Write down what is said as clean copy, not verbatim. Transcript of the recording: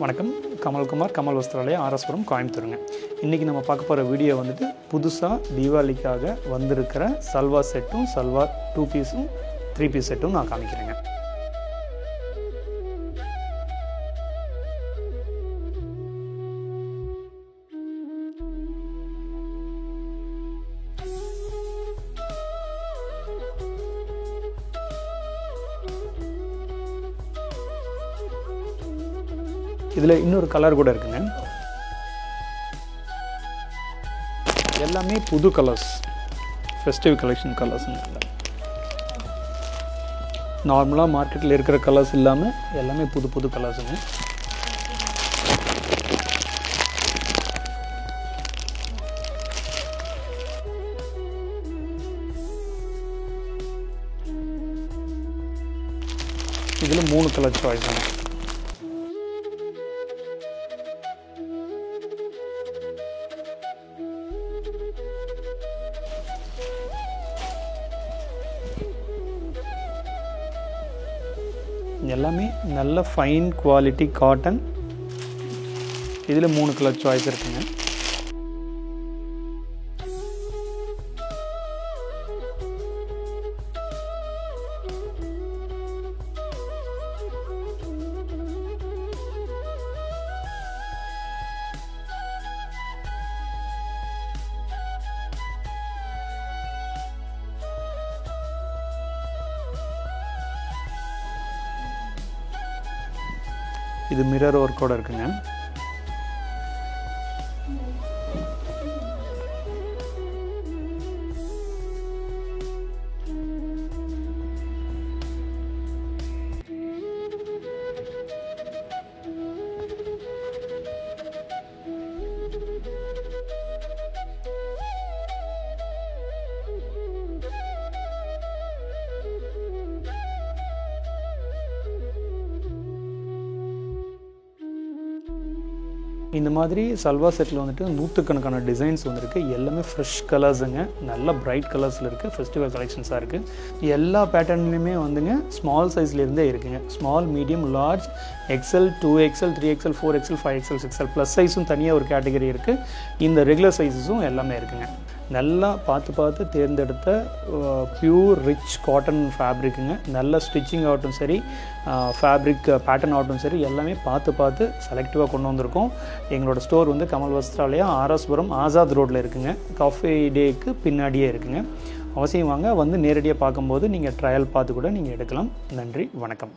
வணக்கம். கமல்குமார், கமல் வஸ்திராலயா, ஆர்எஸ்புரம், கோயம்புத்தூருங்க. இன்றைக்கி நம்ம பார்க்க போகிற வீடியோ வந்துட்டு புதுசாக தீபாவளிக்காக வந்திருக்கிற சல்வார் செட்டும் சல்வார் 2 பீஸும் 3 பீஸ் செட்டும் நான் காமிக்கிறேங்க. இதில் இன்னொரு கலர் கூட இருக்குங்க. எல்லாமே புது கலர்ஸ், ஃபெஸ்டிவ் கலெக்ஷன் கலர்ஸுங்க. நார்மலாக மார்க்கெட்டில் இருக்கிற கலர்ஸ் இல்லாமல் எல்லாமே புது புது கலர்ஸுங்க. இதில் 3 கலர் சாய்ஸுங்க. எல்லாமே நல்ல ஃபைன் குவாலிட்டி காட்டன். இதில் 3 கலர் சாய்ஸ் இருக்குங்க. இது மிரர் ஒர்க்கோட இருக்குங்க. இந்த மாதிரி சல்வார் செட்டில் வந்துட்டு 100கணக்கான டிசைன்ஸ் வந்துருக்கு. எல்லாமே ஃப்ரெஷ் கலர்ஸுங்க. நல்ல பிரைட் கலர்ஸில் இருக்குது. ஃபெஸ்டிவல் கலெக்ஷன்ஸாக இருக்குது. எல்லா பேட்டர்ன்லையுமே வந்துங்க ஸ்மால் சைஸ்லேருந்தே இருக்குங்க. Small, medium, large, XL, 2XL, 3XL, 4XL, 5XL, 6XL plus சைஸும் தனியாக ஒரு கேட்டகரி இருக்குது. இந்த ரெகுலர் சைஸஸும் எல்லாமே இருக்குங்க. நல்லா பார்த்து தேர்ந்தெடுத்த பியூர் ரிச் காட்டன் ஃபேப்ரிக்குங்க. நல்ல ஸ்டிச்சிங் ஆகட்டும் சரி, ஃபேப்ரிக் பேட்டர்ன் ஆகட்டும் சரி, எல்லாமே பார்த்து செலக்டிவாக கொண்டு வந்திருக்கோம். எங்களோட ஸ்டோர் வந்து கமல் வஸ்திராலயா, ஆர்எஸ்புரம், ஆசாத் ரோட்டில் இருக்குங்க. காஃபி டேக்கு பின்னாடியே இருக்குங்க. அவசியம் வாங்க. வந்து நேரடியாக பார்க்கும்போது நீங்கள் ட்ரையல் பார்த்து கூட நீங்கள் எடுக்கலாம். நன்றி, வணக்கம்.